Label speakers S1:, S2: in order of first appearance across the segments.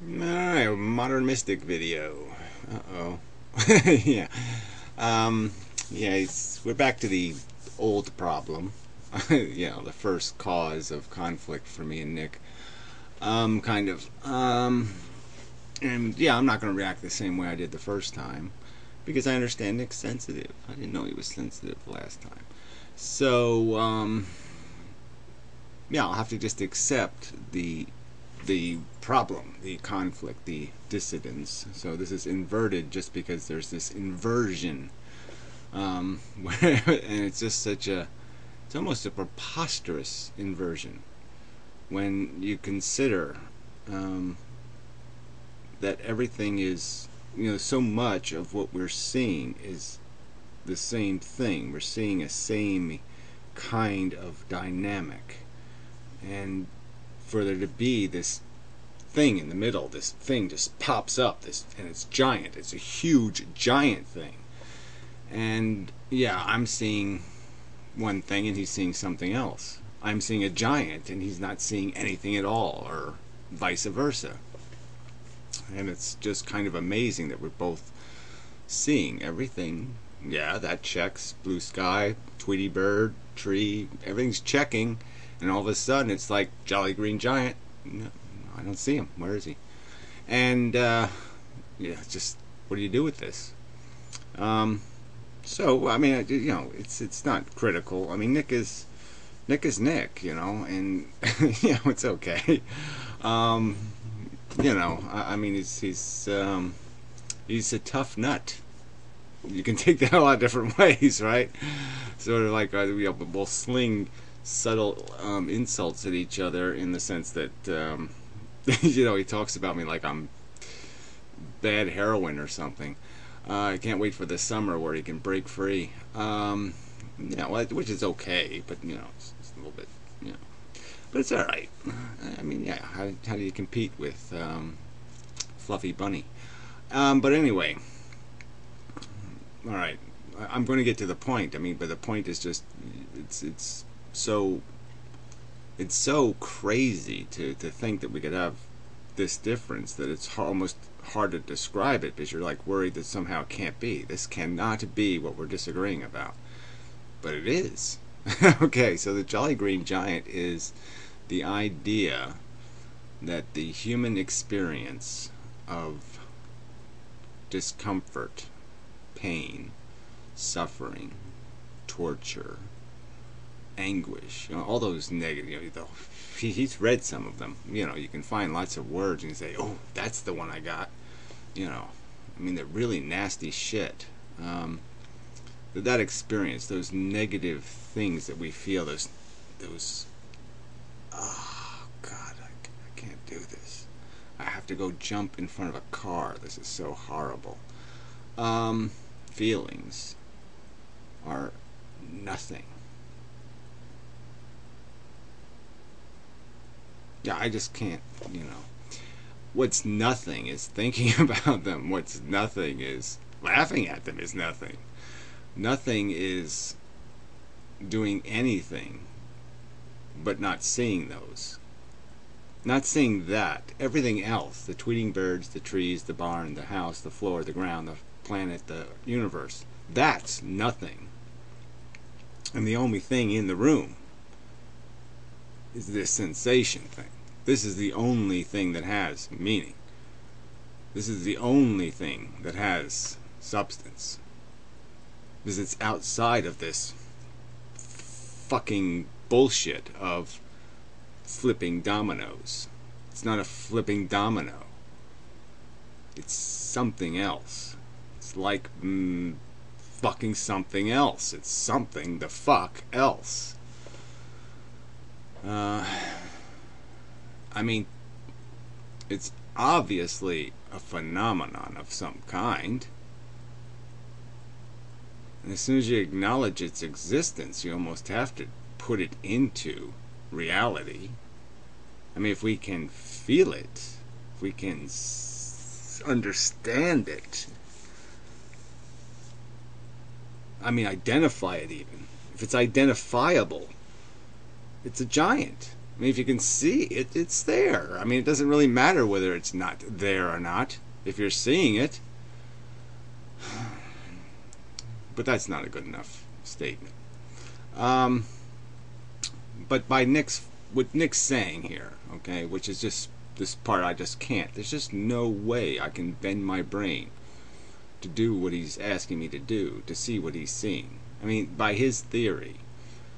S1: Alright, modern mystic video. Uh-oh. Yeah. Um, yeah, we're back to the old problem. The first cause of conflict for me and Nick. Kind of. And yeah, I'm not going to react the same way I did the first time because I understand Nick's sensitive. I didn't know he was sensitive last time. So, yeah, I'll have to just accept the problem, the conflict, the dissidence. So this is inverted just because there's this inversion, and it's just it's almost a preposterous inversion when you consider that everything is, so much of what we're seeing is the same thing. We're seeing a same kind of dynamic, and for there to be this thing in the middle, this thing just pops up, and it's giant. It's a huge, giant thing. And yeah, I'm seeing one thing and he's seeing something else. I'm seeing a giant and he's not seeing anything at all, or vice versa. And it's just kind of amazing that we're both seeing everything. Yeah, that checks. Blue sky, Tweety bird, tree, everything's checking. And all of a sudden it's like Jolly Green Giant. No, I don't see him. Where is he? And just what do you do with this? So I mean, it's not critical. I mean, Nick is Nick, and it's okay. I mean, he's a tough nut. You can take that a lot of different ways, right? Sort of like we'll sling subtle insults at each other in the sense that he talks about me like I'm bad heroin or something. I can't wait for the summer where he can break free. Which is okay, but it's a little bit, but it's all right. I mean, yeah, how do you compete with Fluffy Bunny? But anyway, all right. I'm going to get to the point. I mean, but the point is just it's so crazy to think that we could have this difference that it's almost hard to describe it because you're like worried that somehow it can't be. This cannot be what we're disagreeing about. But it is. Okay, so the Jolly Green Giant is the idea that the human experience of discomfort, pain, suffering, torture, anguish, all those negative, he's read some of them. You can find lots of words and you say, oh, that's the one I got. I mean, they're really nasty shit. That experience, those negative things that we feel, those oh God, I can't do this. I have to go jump in front of a car. This is so horrible. Feelings are nothing. Yeah, I just can't, What's nothing is thinking about them. What's nothing is laughing at them is nothing. Nothing is doing anything but not seeing those. Not seeing that. Everything else, the tweeting birds, the trees, the barn, the house, the floor, the ground, the planet, the universe, that's nothing. And the only thing in the room is this sensation thing. This is the only thing that has meaning. This is the only thing that has substance. Because it's outside of this fucking bullshit of flipping dominoes. It's not a flipping domino. It's something else. It's like fucking something else. It's something the fuck else. I mean, it's obviously a phenomenon of some kind. And as soon as you acknowledge its existence, you almost have to put it into reality. I mean, if we can feel it, if we can understand it, I mean, identify it even. If it's identifiable, it's a giant. I mean, if you can see it, it's there. I mean, it doesn't really matter whether it's not there or not if you're seeing it. But that's not a good enough statement. But by what Nick's saying here, okay, which is just this part I just can't. There's just no way I can bend my brain to do what he's asking me to do, to see what he's seeing. I mean, by his theory,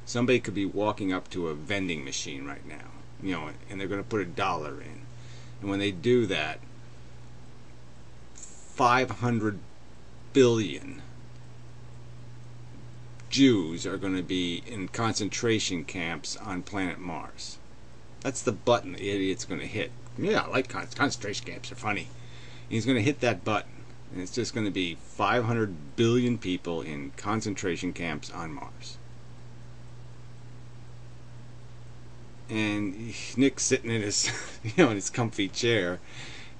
S1: somebody could be walking up to a vending machine right now, and they're going to put $1 in. And when they do that, 500 billion Jews are going to be in concentration camps on planet Mars. That's the button the idiot's going to hit. Yeah, I like concentration camps, are funny. He's going to hit that button, and it's just going to be 500 billion people in concentration camps on Mars. And Nick's sitting in his, in his comfy chair,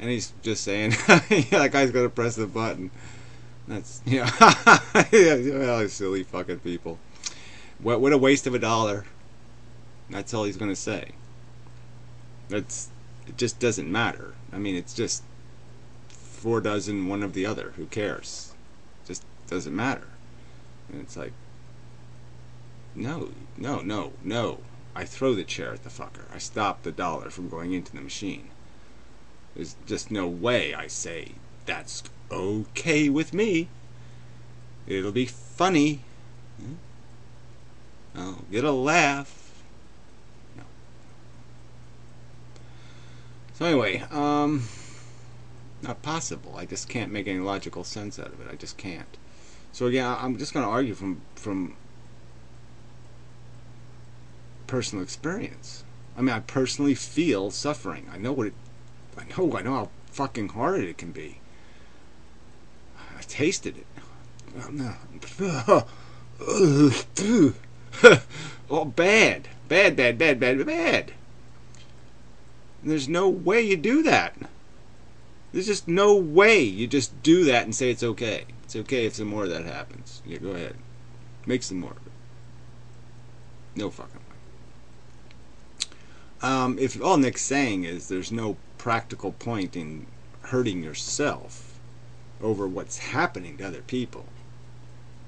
S1: and he's just saying, that guy's going to press the button. That's, well, silly fucking people. What a waste of $1. That's all he's going to say. It just doesn't matter. I mean, it's just 4 dozen, one of the other. Who cares? Just doesn't matter. And it's like, no. I throw the chair at the fucker. I stop the $1 from going into the machine. There's just no way I say, that's okay with me. It'll be funny. I'll get a laugh. No. So anyway, not possible. I just can't make any logical sense out of it. I just can't. So again, I'm just going to argue from personal experience. I mean, I personally feel suffering. I know how fucking hard it can be. I tasted it. Oh, bad. There's no way you do that. There's just no way you just do that and say it's okay. It's okay if some more of that happens. Yeah, go ahead. Make some more of it. No fucking way. If all Nick's saying is there's no practical point in hurting yourself over what's happening to other people,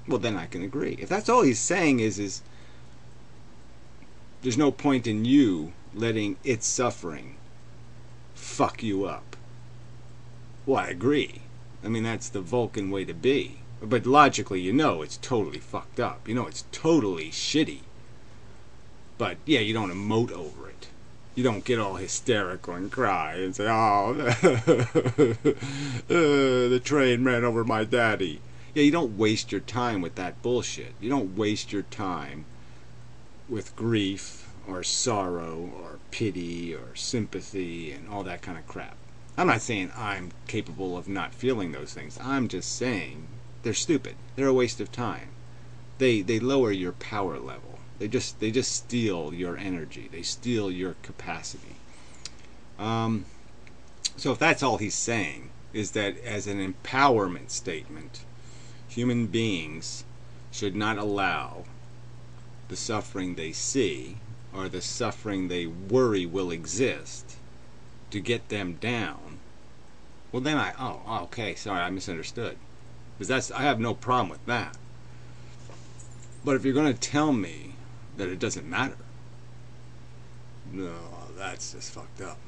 S1: well, then I can agree. If that's all he's saying is there's no point in you letting its suffering fuck you up, well, I agree. I mean, that's the Vulcan way to be. But logically, it's totally fucked up. It's totally shitty. But, yeah, you don't emote over it. You don't get all hysterical and cry and say, oh, the train ran over my daddy. Yeah, you don't waste your time with that bullshit. You don't waste your time with grief or sorrow or pity or sympathy and all that kind of crap. I'm not saying I'm capable of not feeling those things. I'm just saying they're stupid. They're a waste of time. They lower your power level. They just steal your energy. They steal your capacity. So if that's all he's saying, is that as an empowerment statement, human beings should not allow the suffering they see or the suffering they worry will exist to get them down, well then okay, sorry, I misunderstood. Because I have no problem with that. But if you're going to tell me that it doesn't matter, no, that's just fucked up.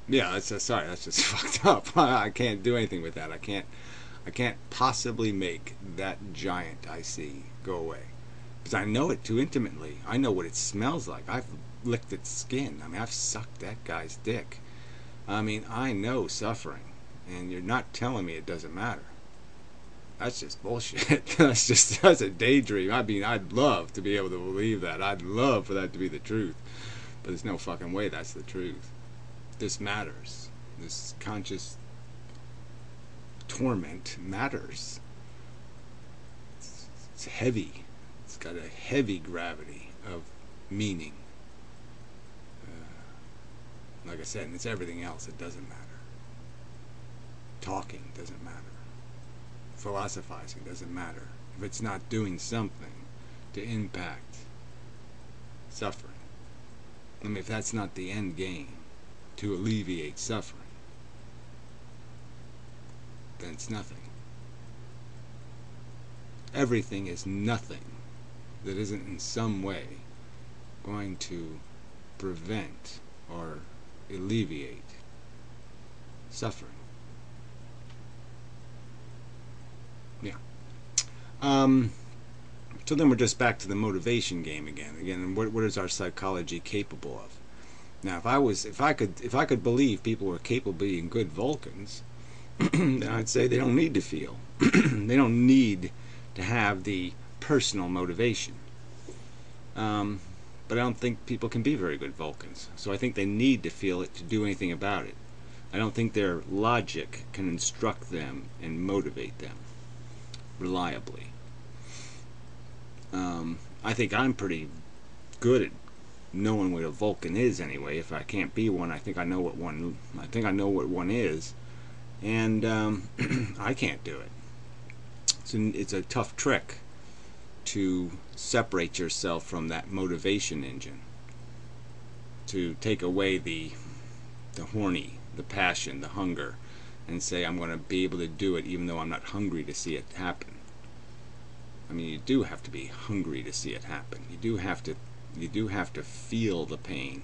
S1: Yeah, that's just fucked up. I can't do anything with that. I can't possibly make that giant I see go away. Because I know it too intimately. I know what it smells like. I've licked its skin. I mean, I've sucked that guy's dick. I mean, I know suffering. And you're not telling me it doesn't matter. That's just bullshit. That's a daydream. I mean, I'd love to be able to believe that. I'd love for that to be the truth. But there's no fucking way that's the truth. This matters. This conscious torment matters. It's heavy. It's got a heavy gravity of meaning. Like I said, and it's everything else. It doesn't matter. Talking doesn't matter. Philosophizing doesn't matter. If it's not doing something to impact suffering. I mean, if that's not the end game, to alleviate suffering, then it's nothing. Everything is nothing that isn't in some way going to prevent or alleviate suffering. Yeah. So then we're just back to the motivation game again. Again, what is our psychology capable of? Now, if I could believe people were capable of being good Vulcans, then I'd say they don't need to feel. They don't need to have the personal motivation. But I don't think people can be very good Vulcans. So I think they need to feel it to do anything about it. I don't think their logic can instruct them and motivate them reliably. I think I'm pretty good at knowing what a Vulcan is anyway. If I can't be one, I think I know what one. I think I know what one is, and I can't do it. It's a tough trick to separate yourself from that motivation engine, to take away the horny, the passion, the hunger, and say I'm going to be able to do it even though I'm not hungry to see it happen. I mean, you do have to be hungry to see it happen. You do have to feel the pain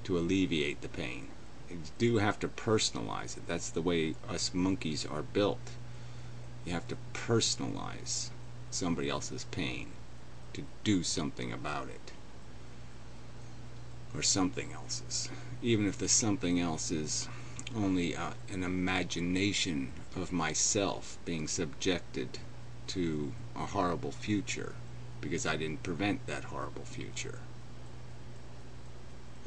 S1: to alleviate the pain. You do have to personalize it. That's the way us monkeys are built. You have to personalize somebody else's pain to do something about it, or something else's, even if the something else is only an imagination of myself being subjected to a horrible future because I didn't prevent that horrible future.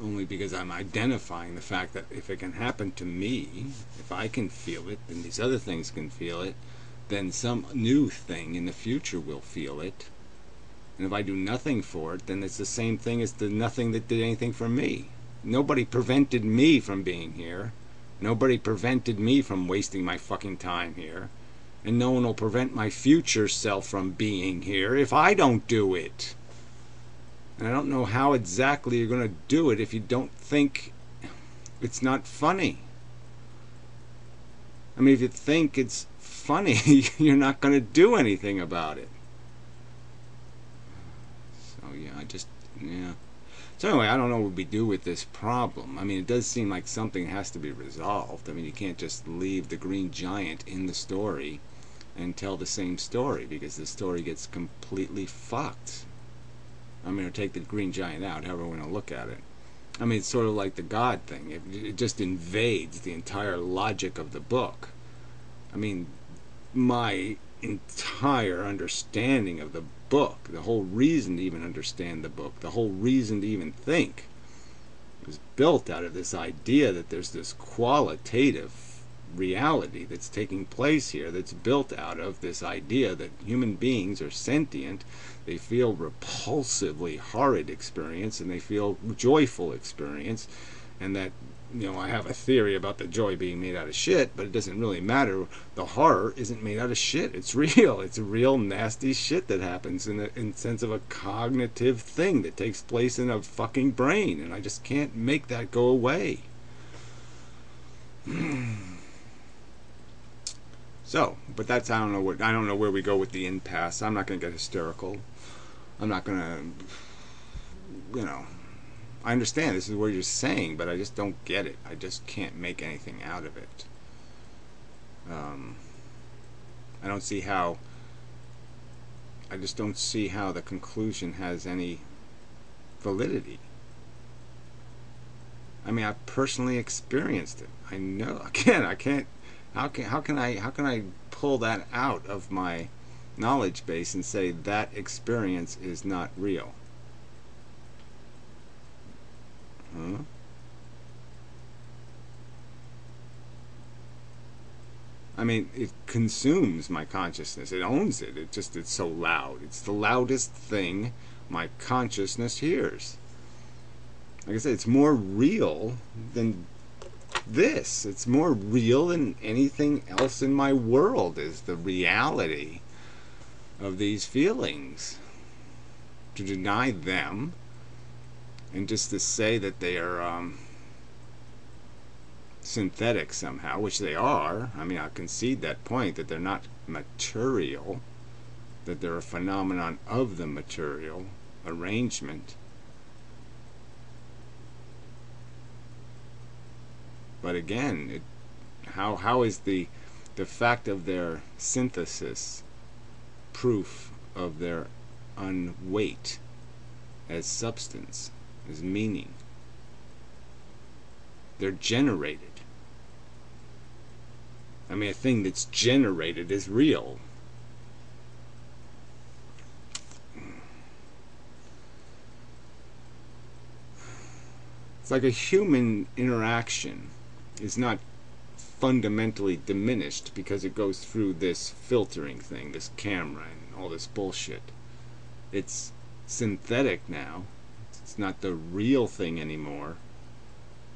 S1: Only because I'm identifying the fact that if it can happen to me, if I can feel it, then these other things can feel it, then some new thing in the future will feel it. And if I do nothing for it, then it's the same thing as the nothing that did anything for me. Nobody prevented me from being here. Nobody prevented me from wasting my fucking time here. And no one will prevent my future self from being here if I don't do it. And I don't know how exactly you're going to do it if you don't think it's not funny. I mean, if you think it's funny, you're not going to do anything about it. So yeah. So anyway, I don't know what we do with this problem. I mean, it does seem like something has to be resolved. I mean, you can't just leave the green giant in the story and tell the same story, because the story gets completely fucked. I mean, or take the green giant out, however we want to look at it. I mean, it's sort of like the God thing. It just invades the entire logic of the book. I mean, my entire understanding of the book, the whole reason to even understand the book, the whole reason to even think, was built out of this idea that there's this qualitative reality that's taking place here, that's built out of this idea that human beings are sentient. They feel repulsively horrid experience, and they feel joyful experience, and that, you know, I have a theory about the joy being made out of shit, but it doesn't really matter. The horror isn't made out of shit. It's real. It's real nasty shit that happens in the sense of a cognitive thing that takes place in a fucking brain, and I just can't make that go away. So, but that's, I don't know where we go with the impasse. I'm not going to get hysterical. I'm not going to, you know, I understand this is what you're saying, but I just don't get it. I just can't make anything out of it. I don't see how, I just don't see how the conclusion has any validity. I mean, I personally experienced it. I know, again, I can't, how can I pull that out of my knowledge base and say that experience is not real? Huh? I mean, it consumes my consciousness. It owns it. It's so loud. It's the loudest thing my consciousness hears. Like I said, it's more real than this. It's more real than anything else in my world, is the reality of these feelings. To deny them And just to say that they are synthetic somehow, which they are, I mean, I'll concede that point, that they're not material, that they're a phenomenon of the material arrangement. But again, how is the fact of their synthesis proof of their unweight as substance, as meaning? They're generated. I mean, a thing that's generated is real. It's like a human interaction is not fundamentally diminished because it goes through this filtering thing, this camera and all this bullshit. It's synthetic now. It's not the real thing anymore,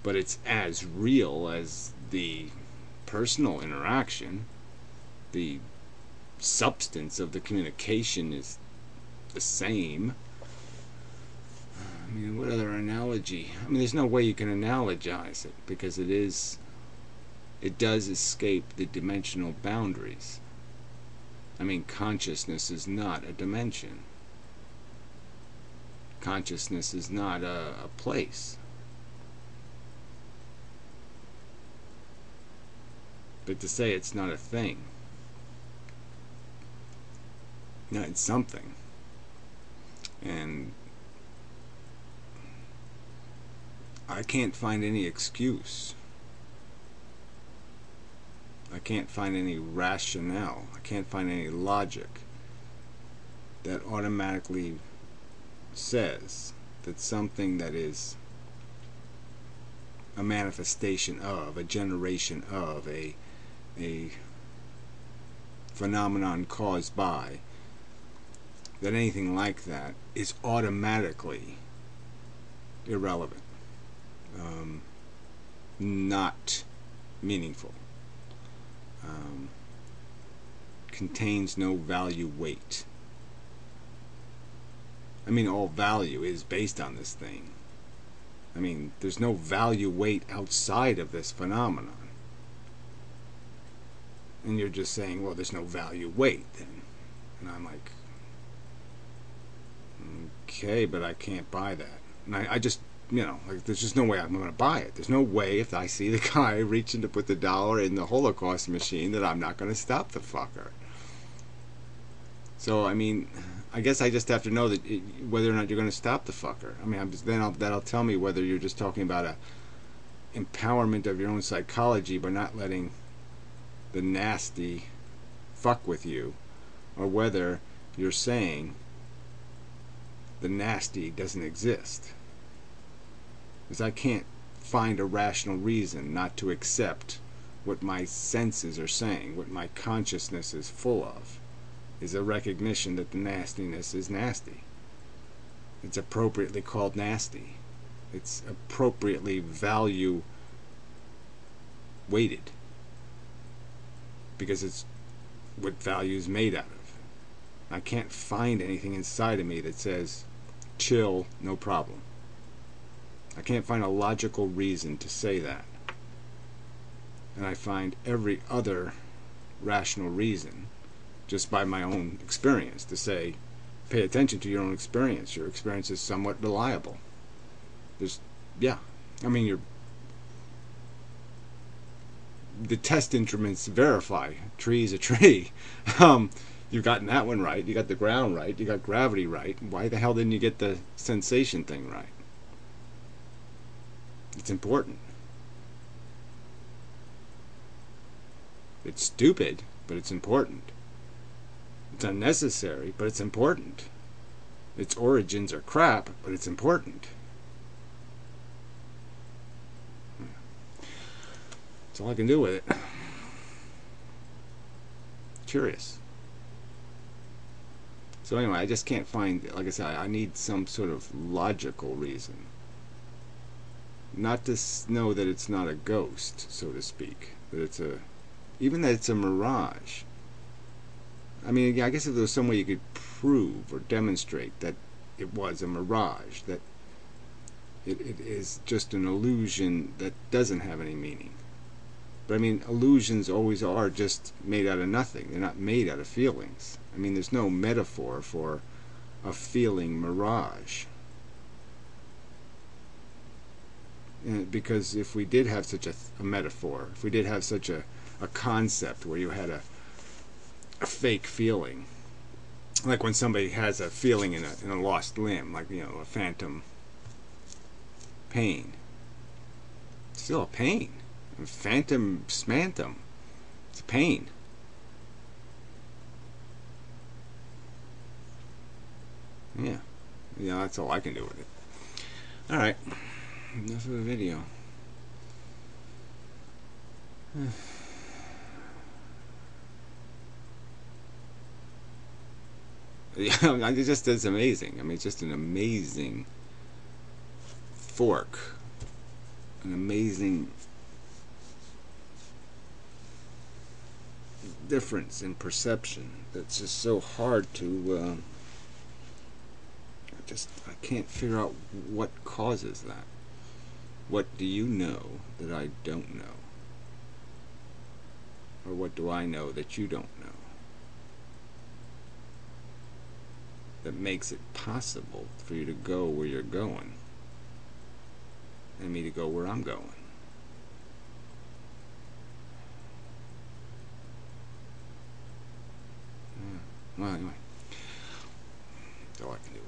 S1: but it's as real as the personal interaction. The substance of the communication is the same. I mean, what other analogy? I mean, there's no way you can analogize it because it does escape the dimensional boundaries. I mean, consciousness is not a dimension. Consciousness is not a place. But to say it's not a thing, no, it's something. And I can't find any excuse. I can't find any rationale. I can't find any logic that automatically says that something that is a manifestation of, a generation of, a phenomenon caused by, that anything like that is automatically irrelevant, not meaningful, contains no value weight. I mean, all value is based on this thing. I mean, there's no value weight outside of this phenomenon. And you're just saying, well, there's no value weight then. And I'm like, okay, but I can't buy that. And I just, you know, like, there's just no way I'm going to buy it. There's no way if I see the guy reaching to put the dollar in the Holocaust machine that I'm not going to stop the fucker. So, I mean, I guess I just have to know that whether or not you're going to stop the fucker. I mean, that'll tell me whether you're just talking about a empowerment of your own psychology by not letting the nasty fuck with you, or whether you're saying the nasty doesn't exist. Because I can't find a rational reason not to accept what my senses are saying, what my consciousness is full of, is a recognition that the nastiness is nasty. It's appropriately called nasty. It's appropriately value weighted, because it's what value is made out of. I can't find anything inside of me that says, chill, no problem. I can't find a logical reason to say that. And I find every other rational reason, just by my own experience, to say, pay attention to your own experience. Your experience is somewhat reliable. Yeah. I mean, the test instruments verify tree is a tree. You've gotten that one right. You got the ground right. You got gravity right. Why the hell didn't you get the sensation thing right? It's important. It's stupid, but it's important. It's unnecessary, but it's important. Its origins are crap, but it's important. That's all I can do with it. Curious. So anyway, I just can't find, like I said, I need some sort of logical reason. Not to know that it's not a ghost, so to speak. That it's even that it's a mirage. I mean, I guess if there was some way you could prove or demonstrate that it was a mirage, that It is just an illusion that doesn't have any meaning. But I mean, illusions always are just made out of nothing. They're not made out of feelings. I mean, there's no metaphor for a feeling mirage. Because if we did have such a metaphor, if we did have such a concept where you had a fake feeling, like when somebody has a feeling in a lost limb, like, you know, a phantom pain, it's still a pain. A phantom smantum, it's a pain. Yeah, that's all I can do with it. All right, enough of the video. Yeah, it just is amazing. I mean, it's just an amazing fork, an amazing difference in perception that's just so hard to I can't figure out what causes that. What do you know that I don't know? Or what do I know that you don't know? That makes it possible for you to go where you're going and me to go where I'm going. Well, anyway, that's all I can do.